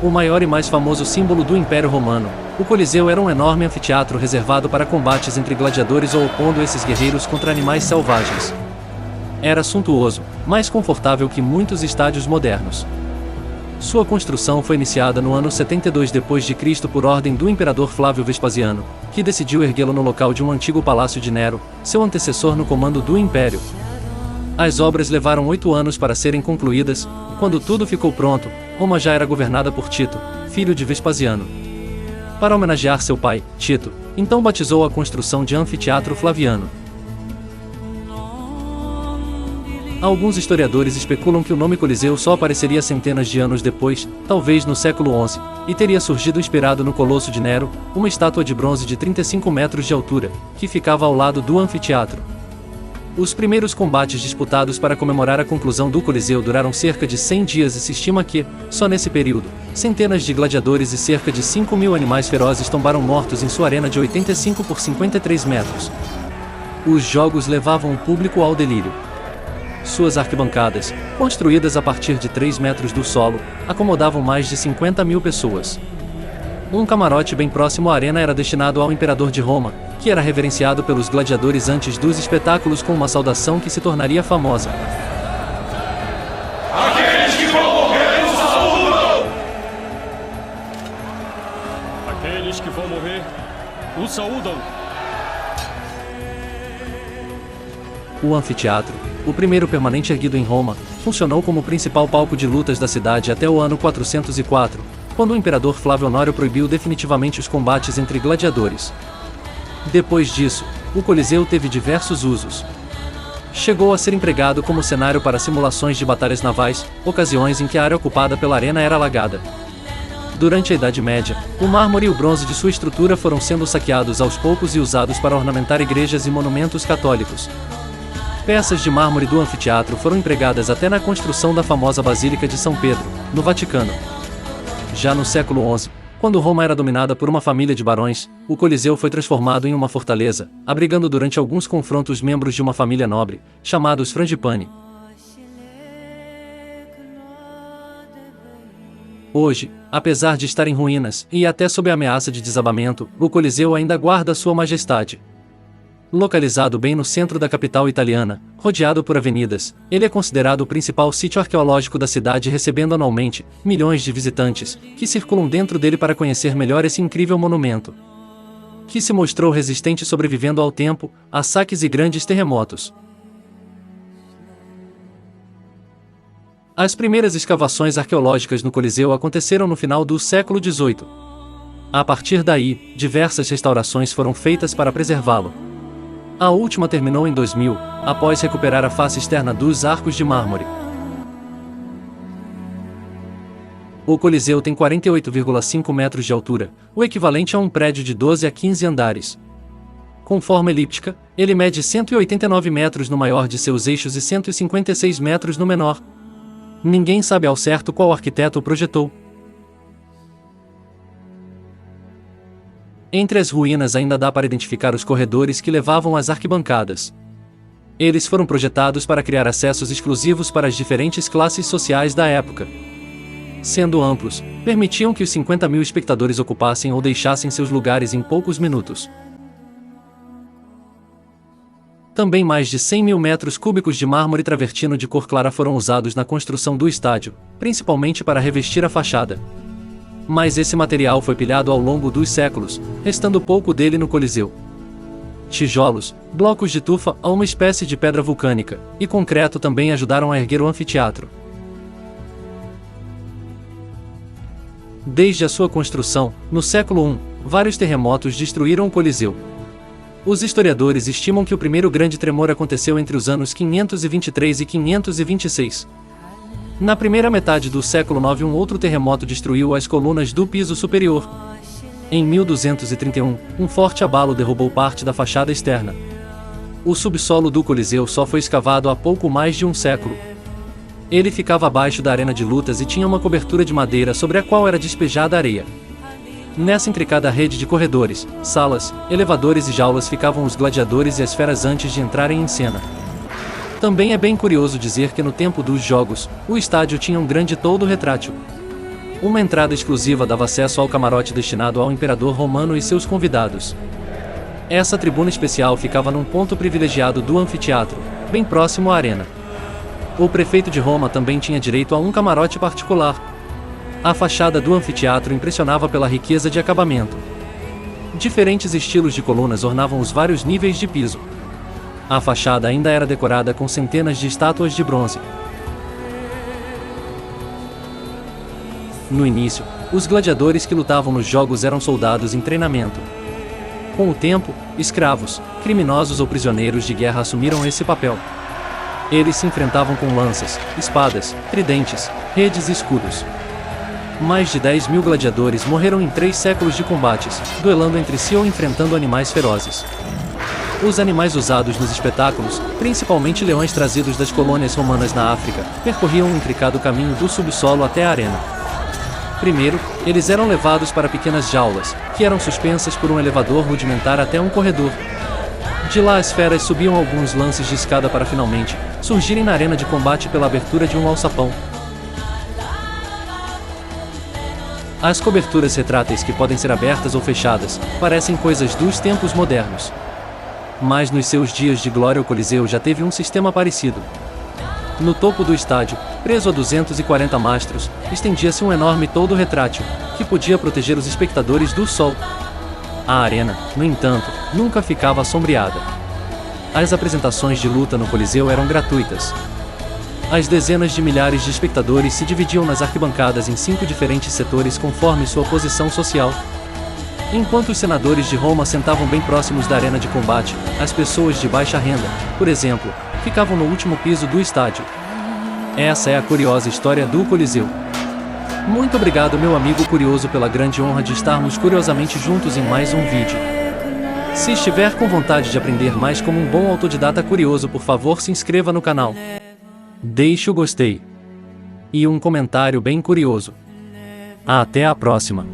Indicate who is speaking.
Speaker 1: O maior e mais famoso símbolo do Império Romano, o Coliseu era um enorme anfiteatro reservado para combates entre gladiadores ou opondo esses guerreiros contra animais selvagens. Era suntuoso, mais confortável que muitos estádios modernos. Sua construção foi iniciada no ano 72 d.C. por ordem do imperador Flávio Vespasiano, que decidiu erguê-lo no local de um antigo palácio de Nero, seu antecessor no comando do Império. As obras levaram 8 anos para serem concluídas, e quando tudo ficou pronto, Roma já era governada por Tito, filho de Vespasiano. Para homenagear seu pai, Tito, então batizou a construção de Anfiteatro Flaviano. Alguns historiadores especulam que o nome Coliseu só apareceria centenas de anos depois, talvez no século XI, e teria surgido inspirado no Colosso de Nero, uma estátua de bronze de 35 metros de altura, que ficava ao lado do anfiteatro. Os primeiros combates disputados para comemorar a conclusão do Coliseu duraram cerca de 100 dias e se estima que, só nesse período, centenas de gladiadores e cerca de 5.000 animais ferozes tombaram mortos em sua arena de 85 por 53 metros. Os jogos levavam o público ao delírio. Suas arquibancadas, construídas a partir de 3 metros do solo, acomodavam mais de 50.000 pessoas. Um camarote bem próximo à arena era destinado ao imperador de Roma, que era reverenciado pelos gladiadores antes dos espetáculos com uma saudação que se tornaria famosa.
Speaker 2: Aqueles que vão morrer o saúdam!
Speaker 3: Aqueles que vão morrer o saúdam!
Speaker 1: O anfiteatro, o primeiro permanente erguido em Roma, funcionou como principal palco de lutas da cidade até o ano 404, quando o imperador Flávio Honório proibiu definitivamente os combates entre gladiadores. Depois disso, o Coliseu teve diversos usos. Chegou a ser empregado como cenário para simulações de batalhas navais, ocasiões em que a área ocupada pela arena era alagada. Durante a Idade Média, o mármore e o bronze de sua estrutura foram sendo saqueados aos poucos e usados para ornamentar igrejas e monumentos católicos. Peças de mármore do anfiteatro foram empregadas até na construção da famosa Basílica de São Pedro, no Vaticano. Já no século XI, quando Roma era dominada por uma família de barões, o Coliseu foi transformado em uma fortaleza, abrigando durante alguns confrontos membros de uma família nobre, chamados Frangipani. Hoje, apesar de estar em ruínas, e até sob a ameaça de desabamento, o Coliseu ainda guarda sua majestade. Localizado bem no centro da capital italiana, rodeado por avenidas, ele é considerado o principal sítio arqueológico da cidade, recebendo anualmente milhões de visitantes, que circulam dentro dele para conhecer melhor esse incrível monumento, que se mostrou resistente sobrevivendo ao tempo, a saques e grandes terremotos. As primeiras escavações arqueológicas no Coliseu aconteceram no final do século XVIII. A partir daí, diversas restaurações foram feitas para preservá-lo. A última terminou em 2000, após recuperar a face externa dos arcos de mármore. O Coliseu tem 48,5 metros de altura, o equivalente a um prédio de 12 a 15 andares. Com forma elíptica, ele mede 189 metros no maior de seus eixos e 156 metros no menor. Ninguém sabe ao certo qual arquiteto o projetou. Entre as ruínas ainda dá para identificar os corredores que levavam às arquibancadas. Eles foram projetados para criar acessos exclusivos para as diferentes classes sociais da época. Sendo amplos, permitiam que os 50.000 espectadores ocupassem ou deixassem seus lugares em poucos minutos. Também mais de 100.000 metros cúbicos de mármore travertino de cor clara foram usados na construção do estádio, principalmente para revestir a fachada. Mas esse material foi pilhado ao longo dos séculos, restando pouco dele no Coliseu. Tijolos, blocos de tufa a uma espécie de pedra vulcânica, e concreto também ajudaram a erguer o anfiteatro. Desde a sua construção, no século I, vários terremotos destruíram o Coliseu. Os historiadores estimam que o primeiro grande tremor aconteceu entre os anos 523 e 526. Na primeira metade do século IX, um outro terremoto destruiu as colunas do piso superior. Em 1231, um forte abalo derrubou parte da fachada externa. O subsolo do Coliseu só foi escavado há pouco mais de um século. Ele ficava abaixo da arena de lutas e tinha uma cobertura de madeira sobre a qual era despejada areia. Nessa intricada rede de corredores, salas, elevadores e jaulas ficavam os gladiadores e as feras antes de entrarem em cena. Também é bem curioso dizer que no tempo dos jogos, o estádio tinha um grande toldo retrátil. Uma entrada exclusiva dava acesso ao camarote destinado ao imperador romano e seus convidados. Essa tribuna especial ficava num ponto privilegiado do anfiteatro, bem próximo à arena. O prefeito de Roma também tinha direito a um camarote particular. A fachada do anfiteatro impressionava pela riqueza de acabamento. Diferentes estilos de colunas ornavam os vários níveis de piso. A fachada ainda era decorada com centenas de estátuas de bronze. No início, os gladiadores que lutavam nos jogos eram soldados em treinamento. Com o tempo, escravos, criminosos ou prisioneiros de guerra assumiram esse papel. Eles se enfrentavam com lanças, espadas, tridentes, redes e escudos. Mais de 10.000 gladiadores morreram em 3 séculos de combates, duelando entre si ou enfrentando animais ferozes. Os animais usados nos espetáculos, principalmente leões trazidos das colônias romanas na África, percorriam um intricado caminho do subsolo até a arena. Primeiro, eles eram levados para pequenas jaulas, que eram suspensas por um elevador rudimentar até um corredor. De lá as feras subiam alguns lances de escada para finalmente surgirem na arena de combate pela abertura de um alçapão. As coberturas retráteis, que podem ser abertas ou fechadas, parecem coisas dos tempos modernos. Mas nos seus dias de glória o Coliseu já teve um sistema parecido. No topo do estádio, preso a 240 mastros, estendia-se um enorme toldo retrátil, que podia proteger os espectadores do sol. A arena, no entanto, nunca ficava assombreada. As apresentações de luta no Coliseu eram gratuitas. As dezenas de milhares de espectadores se dividiam nas arquibancadas em 5 diferentes setores conforme sua posição social. Enquanto os senadores de Roma sentavam bem próximos da arena de combate, as pessoas de baixa renda, por exemplo, ficavam no último piso do estádio. Essa é a curiosa história do Coliseu. Muito obrigado, meu amigo curioso, pela grande honra de estarmos curiosamente juntos em mais um vídeo. Se estiver com vontade de aprender mais como um bom autodidata curioso, por favor se inscreva no canal. Deixe o gostei. E um comentário bem curioso. Até a próxima.